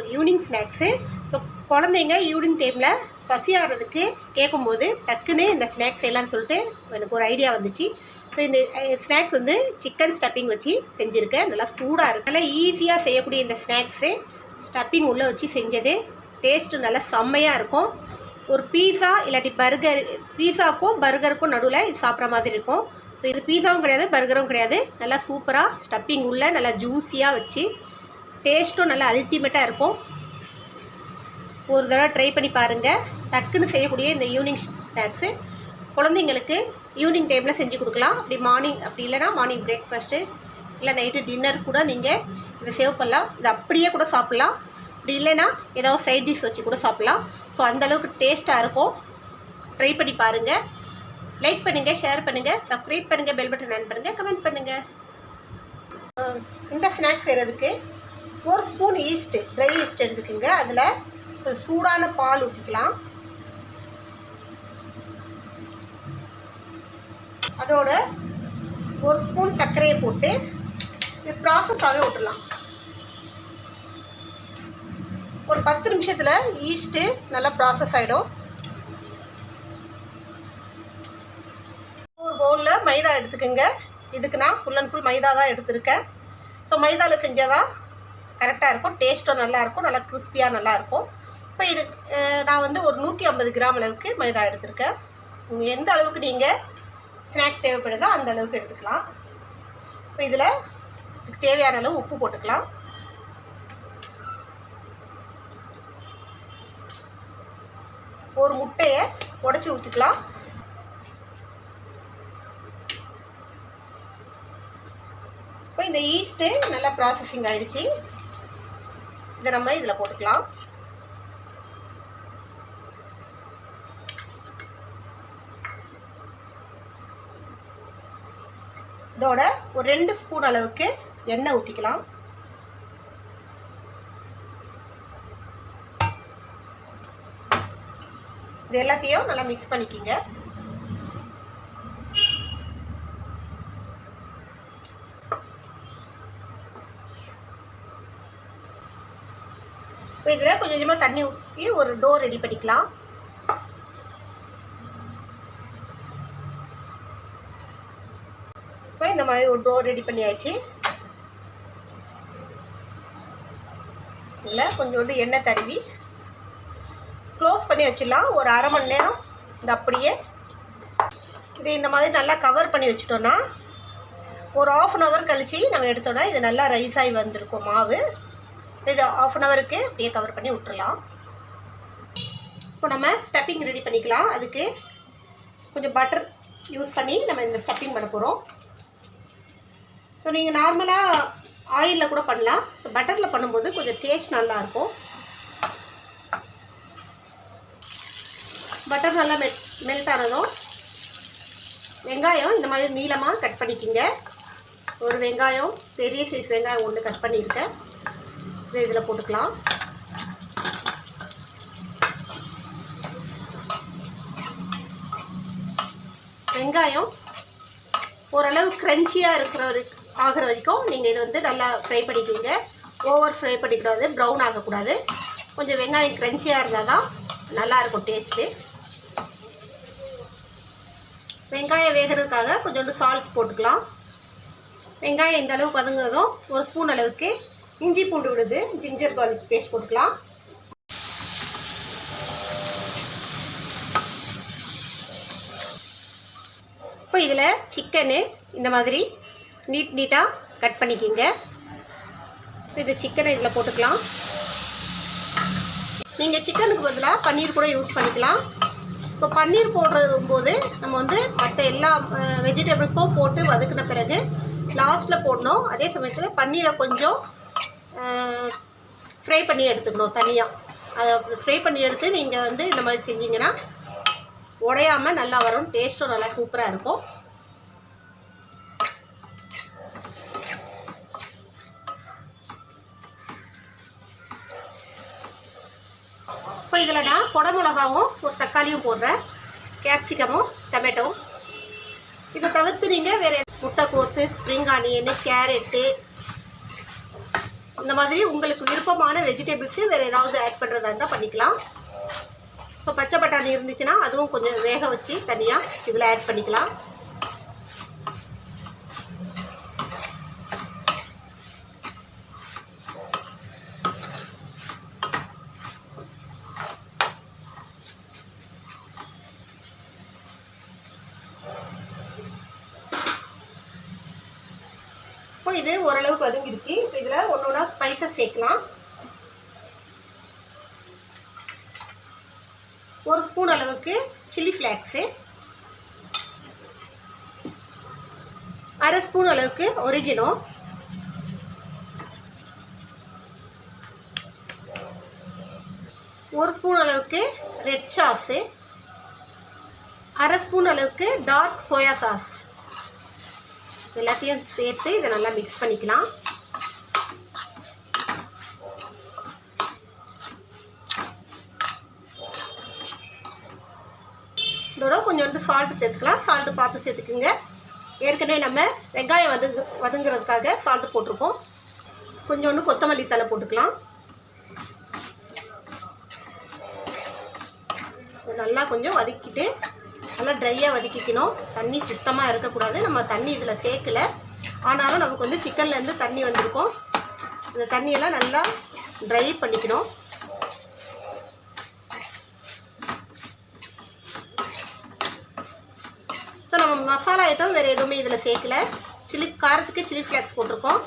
ஒரு evening snacks. So குழந்தைங்க evening டைமில் பசியாகிறதுக்கு கேட்கும்போது டக்குன்னு இந்த ஸ்நாக்ஸ் செய்யலாம்னு சொல்லிட்டு எனக்கு ஒரு ஐடியா வந்துச்சு. ஸோ இந்த ஸ்நாக்ஸ் வந்து சிக்கன் ஸ்டப்பிங் வச்சு செஞ்சுருக்கேன். நல்லா சூடாக இருக்குது. நல்லா ஈஸியாக செய்யக்கூடிய இந்த ஸ்நாக்ஸு ஸ்டப்பிங் உள்ளே வச்சு செஞ்சது டேஸ்ட்டு நல்லா செம்மையாக இருக்கும். ஒரு பீஸா இல்லாட்டி பர்கர், பீஸாவுக்கும் பர்கருக்கும் நடுவில் இது சாப்பிட்ற மாதிரி இருக்கும். ஸோ இது பீஸாவும் கிடையாது, பர்கரும் கிடையாது. நல்லா சூப்பராக ஸ்டப்பிங் உள்ளே நல்லா ஜூஸியாக வச்சு டேஸ்ட்டும் நல்லா அல்டிமேட்டாக இருக்கும். ஒரு தடவை ட்ரை பண்ணி பாருங்கள். டக்குன்னு செய்யக்கூடிய இந்த ஈவினிங் ஸ்நாக்ஸு குழந்தைங்களுக்கு ஈவினிங் டைமில் செஞ்சு கொடுக்கலாம். அப்படி மார்னிங், அப்படி இல்லைனா மார்னிங் பிரேக்ஃபாஸ்ட்டு இல்லை நைட்டு டின்னர் கூட நீங்கள் இதை சேவ் பண்ணலாம். இது அப்படியே கூட சாப்பிட்லாம். அப்படி இல்லைன்னா ஏதாவது சைட் டிஷ் வச்சு கூட சாப்பிட்லாம். ஸோ அந்தளவுக்கு டேஸ்ட்டாக இருக்கும். ட்ரை பண்ணி பாருங்கள். லைக் பண்ணுங்கள், ஷேர் பண்ணுங்கள், சப்ஸ்கிரைப் பண்ணுங்கள், பெல் பட்டன் ஆன் பண்ணுங்கள், கமெண்ட் பண்ணுங்கள். இந்த ஸ்நாக்ஸ் செய்கிறதுக்கு 1 ஸ்பூன் ஈஸ்ட்டு, ட்ரை ஈஸ்ட் எடுத்துக்கோங்க. அதில் சூடான பால் ஊற்றிக்கலாம். அதோட 1 ஸ்பூன் சர்க்கரையை போட்டு இது ப்ராசஸ் ஆக விட்டுடலாம். ஒரு 10 நிமிஷத்தில் ஈஸ்ட்டு நல்லா ப்ராசஸ் ஆகிடும். ஒரு பவுலில் மைதா எடுத்துக்கோங்க. இதுக்கு நான் ஃபுல் அண்ட் ஃபுல் மைதா தான் எடுத்துருக்கேன். ஸோ மைதாவில் செஞ்சால் தான் கரெக்டாக இருக்கும். டேஸ்ட்டும் நல்லாயிருக்கும், நல்லா கிறிஸ்பியாக நல்லாயிருக்கும். இப்போ இது நான் வந்து ஒரு 150 கிராம் அளவுக்கு மைதா எடுத்துருக்கேன். எந்த அளவுக்கு நீங்கள் ஸ்நாக்ஸ் தேவைப்படுதோ அந்த அளவுக்கு எடுத்துக்கலாம். இப்போ இதில் தேவையான அளவு உப்பு போட்டுக்கலாம். ஒரு முட்டையை உடச்சி ஊற்றிக்கலாம். இப்போ இந்த ஈஸ்ட்டு நல்லா ப்ராசஸிங் ஆகிடுச்சு. இதை நம்ம இதில் போட்டுக்கலாம். இதோட ஒரு 2 ஸ்பூன் அளவுக்கு எண்ணெய் ஊற்றிக்கலாம். இது எல்லாத்தையும் நல்லா மிக்ஸ் பண்ணிக்கிங்க. இப்போ இதில் கொஞ்சம் கொஞ்சமாக தண்ணி ஊற்றி ஒரு டோ ரெடி பண்ணிக்கலாம். இப்போ இந்த மாதிரி ஒரு டோ ரெடி பண்ணியாச்சு. இதில் கொஞ்சோண்டு எண்ணெய் தடவி க்ளோஸ் பண்ணி வச்சிடலாம். ஒரு அரை மணி நேரம் இந்த அப்படியே இது இந்த மாதிரி நல்லா கவர் பண்ணி வச்சிட்டோன்னா ஒரு 1/2 hour கழித்து நம்ம எடுத்தோன்னா இது நல்லா ரைஸ் ஆகி வந்திருக்கும் மாவு. இது 1/2 hourக்கு அப்படியே கவர் பண்ணி விட்டுறலாம். இப்போ நம்ம ஸ்டப்பிங் ரெடி பண்ணிக்கலாம். அதுக்கு கொஞ்சம் பட்டர் யூஸ் பண்ணி நம்ம இந்த ஸ்டப்பிங் பண்ண போகிறோம். ஸோ நீங்கள் நார்மலாக ஆயிலில் கூட பண்ணலாம். பட்டரில் பண்ணும்போது கொஞ்சம் டேஸ்ட் நல்லாயிருக்கும். பட்டர் நல்லா மெல்ட் ஆனதும் வெங்காயம் இந்த மாதிரி நீளமாக கட் பண்ணிக்கோங்க. ஒரு வெங்காயம், பெரிய சைஸ் வெங்காயம் 1 கட் பண்ணியிருக்கேன். இதை இதில் போட்டுக்கலாம். வெங்காயம் ஓரளவு க்ரன்ச்சியாக ஆகிற வரைக்கும் நீங்கள் இதை வந்து நல்லா ஃப்ரை பண்ணிக்கோங்க. ஓவர் ஃப்ரை பண்ணிக்கூடாது, ப்ரௌன் ஆகக்கூடாது. கொஞ்சம் வெங்காயம் க்ரன்ச்சியாக இருந்தால் தான் நல்லாயிருக்கும் டேஸ்ட்டு. வெங்காயம் வேகிறதுக்காக கொஞ்சோண்டு சால்ட் போட்டுக்கலாம். வெங்காயம் இந்த அளவுக்கு வதங்குனதும் 1 ஸ்பூன் அளவுக்கு இஞ்சி பூண்டு விழுது, ஜிஞ்சர் கார்லிக் பேஸ்ட் போட்டுக்கலாம். இப்போ இதில் சிக்கனு இந்த மாதிரி நீட்டாக கட் பண்ணிக்கிங்க. இது சிக்கனை இதில் போட்டுக்கலாம். நீங்கள் சிக்கனுக்கு பதிலாக பன்னீர் கூட யூஸ் பண்ணிக்கலாம். இப்போ பன்னீர் போடும்போது நம்ம வந்து மற்ற எல்லா வெஜிடபிள்ஸும் போட்டு வதக்கின பிறகு லாஸ்ட்டில் போடணும். அதே சமயத்தில் பன்னீரை கொஞ்சம் ஃப்ரை பண்ணி எடுத்துக்கணும் தனியாக. அதை ஃப்ரை பண்ணி எடுத்து நீங்கள் வந்து இந்த மாதிரி செஞ்சிங்கன்னா உடையாமல் நல்லா வரும். டேஸ்ட்டும் நல்லா சூப்பராக இருக்கும். இப்போ இதில் நான் கொடை மிளகாவும் ஒரு தக்காளியும் போடுறேன், கேப்சிகமும் டொமேட்டோ. இதை தவிர்த்து நீங்கள் வேறு முட்டைக்கோஸு, ஸ்ப்ரிங் ஆனியனு, கேரட்டு, இந்த மாதிரி உங்களுக்கு விருப்பமான வெஜிடபிள்ஸு வேறு ஏதாவது ஆட் பண்ணுறதா இருந்தால் பண்ணிக்கலாம். இப்போ பச்சை பட்டாணி இருந்துச்சுன்னா அதுவும் கொஞ்சம் வேக வச்சு தனியாக இதில் ஆட் பண்ணிக்கலாம். இப்போ இது ஓரளவுக்கு வதங்கிடுச்சு. இப்போ இதில் ஒன்றா ஸ்பைசஸ் சேர்க்கலாம். 1 ஸ்பூன் அளவுக்கு சில்லி ஃப்ளேக்ஸு, 1/2 ஸ்பூன் அளவுக்கு ஒரிகனோ, 1 ஸ்பூன் அளவுக்கு ரெட் சாஸு, 1/2 ஸ்பூன் அளவுக்கு டார்க் சோயா சாஸ் எல்லாத்தையும் சேர்த்து இதை நல்லா மிக்ஸ் பண்ணிக்கலாம். இதோட கொஞ்சோண்டு சால்ட்டு சேர்த்துக்கலாம். சால்ட்டு பார்த்து சேர்த்துக்குங்க. ஏற்கனவே நம்ம வெங்காயம் வதங்குறதுக்காக சால்ட்டு போட்டிருக்கோம். கொஞ்சோண்டு கொத்தமல்லி தழை போட்டுக்கலாம். நல்லா கொஞ்சம் வதக்கிட்டு நல்லா ட்ரையாக வதக்கிக்கணும். தண்ணி சுத்தமாக இருக்கக்கூடாது. நம்ம தண்ணி இதில் சேர்க்கலை, ஆனாலும் நமக்கு வந்து சிக்கன்லேருந்து தண்ணி வந்திருக்கும். இந்த தண்ணியெல்லாம் நல்லா ட்ரை பண்ணிக்கணும். ஸோ நம்ம மசாலா ஐட்டம் வேறு எதுவுமே இதில் சேர்க்கலை. காரத்துக்கு சில்லி ஃப்ளேக்ஸ் போட்டிருக்கோம்,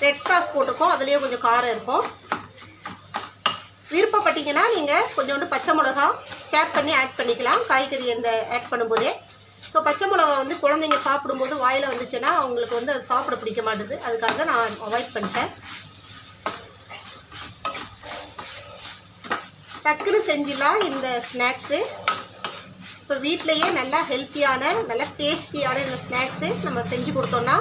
ரெட் சாஸ் போட்டிருக்கோம், அதுலேயும் கொஞ்சம் காரம் இருக்கும். விருப்பப்பட்டீங்கன்னா நீங்கள் கொஞ்சோண்டு பச்சை மிளகா சேப் பண்ணி ஆட் பண்ணிக்கலாம் காய்கறி அந்த ஆட் பண்ணும்போதே. ஸோ பச்சை மிளகா வந்து குழந்தைங்க சாப்பிடும்போது வாயில் வந்துச்சுன்னா அவங்களுக்கு வந்து அது சாப்பிட பிடிக்க மாட்டுது. அதுக்காக நான் அவாய்ட் பண்ணிட்டேன். டக்குன்னு செஞ்சிடலாம் இந்த ஸ்நாக்ஸு. இப்போ வீட்டிலையே நல்லா ஹெல்த்தியான நல்லா டேஸ்டியான இந்த ஸ்நாக்ஸு நம்ம செஞ்சு கொடுத்தோன்னா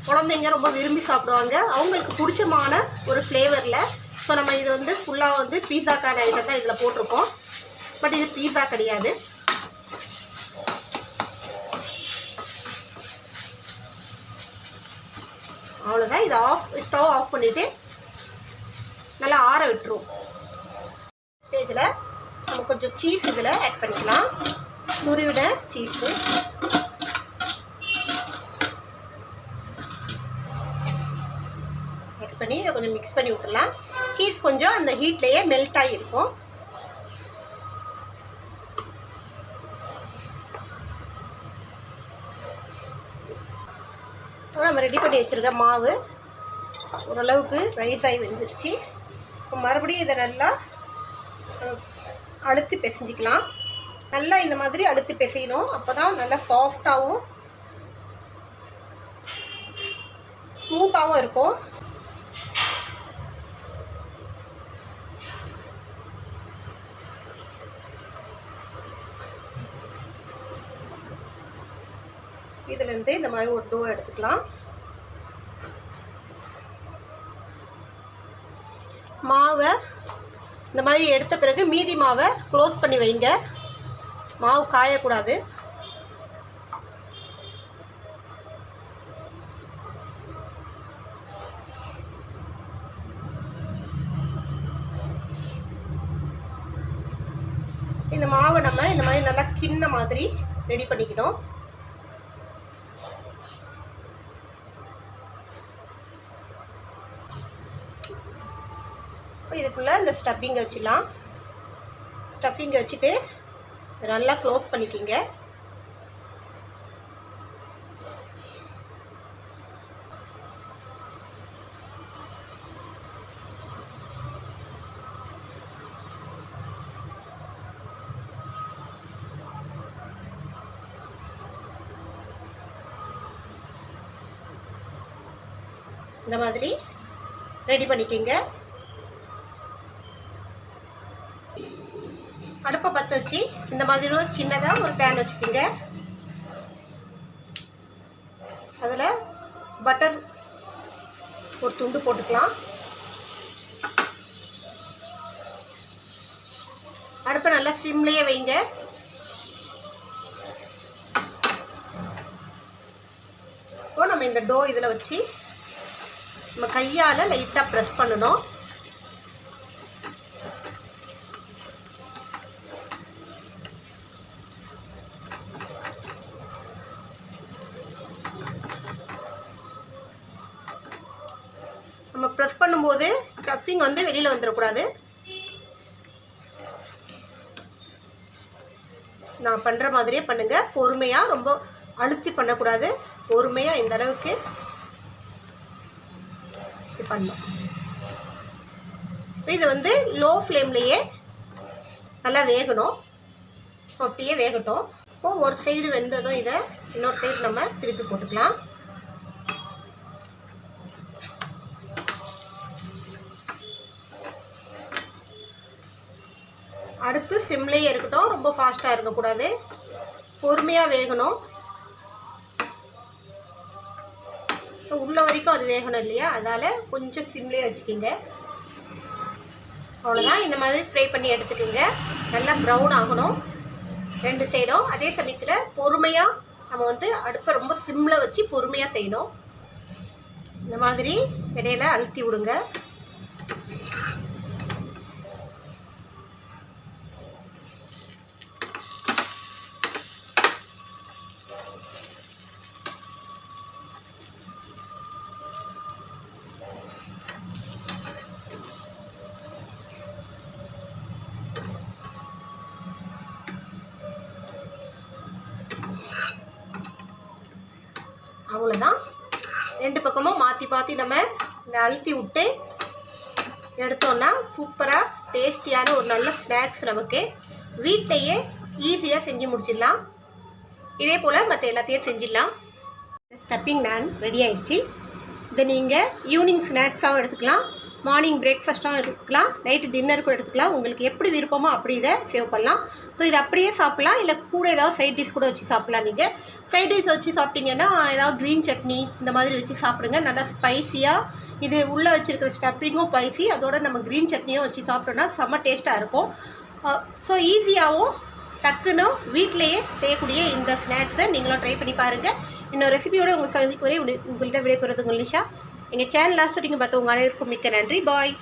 குழந்தைங்க ரொம்ப விரும்பி சாப்பிடுவாங்க, அவங்களுக்கு பிடிச்சமான ஒரு ஃப்ளேவரில். ஸோ நம்ம இது வந்து ஃபுல்லாக வந்து பீஸாக்கான ஐட்டம் தான் இதில் போட்டிருக்கோம். பட் இது பீஸா கிடையாது. அவ்வளோதான். இது ஸ்டவ் ஆஃப் பண்ணிவிட்டு நல்லா ஆற விட்டுருவோம். ஸ்டேஜில் நம்ம கொஞ்சம் சீஸ் இதில் ஆட் பண்ணிக்கலாம். துருவிட சீஸு ஆட் பண்ணி இதை கொஞ்சம் மிக்ஸ் பண்ணி விட்டுடலாம். சீஸ் கொஞ்சம் அந்த ஹீட்லேயே மெல்ட் ஆகிருக்கும். நம்ம ரெடி பண்ணி வச்சுருக்க மாவு ஓரளவுக்கு ரைஸ் ஆகி வெந்துருச்சு. இப்போ மறுபடியும் இதை நல்லா அழுத்தி பிசைஞ்சிக்கலாம். நல்லா இந்த மாதிரி அழுத்தி பிசையணும். அப்போ தான் நல்லா சாஃப்டாகவும் ஸ்மூத்தாகவும் இருக்கும். இதுலேருந்து இந்த மாதிரி ஒரு டோ எடுத்துக்கலாம். மாவை இந்த மாதிரி எடுத்த பிறகு மீதி மாவை க்ளோஸ் பண்ணி வைங்க. மாவு காயக்கூடாது. இந்த மாவை நம்ம இந்த மாதிரி நல்லா கிண்ண மாதிரி ரெடி பண்ணிக்கணும். இதுக்குள்ளே இந்த ஸ்டஃபிங்கை வச்சிடலாம். ஸ்டஃபிங்கை வச்சுட்டு நல்லா க்ளோஸ் பண்ணிக்கிங்க. இந்த மாதிரி ரெடி பண்ணிக்கிங்க. அடுப்பை பற்ற வச்சு இந்த மாதிரி ஒரு சின்னதாக ஒரு பேன் வச்சுக்கோங்க. அதில் பட்டர் ஒரு துண்டு போட்டுக்கலாம். அடுப்பை நல்லா சிம்லேயே வைங்க. இப்போ நம்ம இந்த டோ இதில் வச்சு நம்ம கையால் லைட்டாக ப்ரெஸ் பண்ணணும். நம்ம ப்ரெஸ் பண்ணும்போது ஸ்டஃபிங் வந்து வெளியில் வந்துடக்கூடாது. நான் பண்ணுற மாதிரியே பண்ணுங்கள். பொறுமையாக, ரொம்ப அழுத்தி பண்ணக்கூடாது. பொறுமையாக இந்த அளவுக்கு இது பண்ணணும். இது வந்து லோ ஃப்ளேம்லேயே நல்லா வேகணும். அப்படியே வேகட்டும். இப்போது ஒரு சைடு வெந்ததும் இதை இன்னொரு சைடு நம்ம திருப்பி போட்டுக்கலாம். அடுப்பு சிம்லேயே இருக்கட்டும். ரொம்ப ஃபாஸ்ட்டாக இருக்கக்கூடாது. பொறுமையாக வேகணும். உள்ள வரைக்கும் அது வேகணும் இல்லையா, அதனால் கொஞ்சம் சிம்லேயே வச்சுக்கிங்க. அவ்வளோதான். இந்த மாதிரி ஃப்ரை பண்ணி எடுத்துக்கோங்க. நல்லா ப்ரௌன் ஆகணும் 2 சைடும். அதே சமயத்தில் பொறுமையாக நம்ம வந்து அடுப்பை ரொம்ப சிம்மில் வச்சு பொறுமையாக செய்யணும். இந்த மாதிரி இடையில அழுத்தி விடுங்க. அவ்வளோதான். 2 பக்கமும் மாற்றி மாற்றி நம்ம இந்த அழுத்தி விட்டு எடுத்தோன்னா சூப்பராக டேஸ்டியான ஒரு நல்ல ஸ்நாக்ஸ் நமக்கு வீட்டிலையே ஈஸியாக செஞ்சு முடிச்சிடலாம். இதே போல் மற்ற எல்லாத்தையும் செஞ்சிடலாம். ஸ்டப்பிங் நான் ரெடி ஆகிடுச்சு. இதை நீங்கள் ஈவினிங் ஸ்நாக்ஸாகவும் எடுத்துக்கலாம், மார்னிங் பிரேக்ஃபாஸ்ட்டாகவும் எடுத்துக்கலாம், நைட்டு டின்னருக்கும் எடுத்துக்கலாம். உங்களுக்கு எப்படி விருப்பமோ அப்படி இதை சேவ் பண்ணலாம். ஸோ இது அப்படியே சாப்பிட்லாம், இல்லை கூட ஏதாவது சைட் டிஷ் கூட வச்சு சாப்பிட்லாம். நீங்கள் சைட் டிஷ் வச்சு சாப்பிட்டீங்கன்னா ஏதாவது க்ரீன் சட்னி இந்த மாதிரி வச்சு சாப்பிடுங்க. நல்லா ஸ்பைஸியாக இது உள்ளே வச்சுருக்கிற ஸ்டப்பிங்கும் ஸ்பைசி, அதோட நம்ம க்ரீன் சட்னியும் வச்சு சாப்பிட்டோன்னா செம்ம டேஸ்ட்டாக இருக்கும். ஸோ ஈஸியாகவும் டக்குன்னு வீட்டிலையே செய்யக்கூடிய இந்த ஸ்நாக்ஸை நீங்களும் ட்ரை பண்ணி பாருங்கள். இன்னொரு ரெசிபியோடு உங்களுக்கு சந்திக்கு வரை உங்கள்கிட்ட விடைபெறுவது உங்கள் நிஷா. எங்கள் சேனல் லாஸ்ட் வரைக்கும் பார்த்தவங்க அனைவருக்கும் மிக்க நன்றி. பாய்.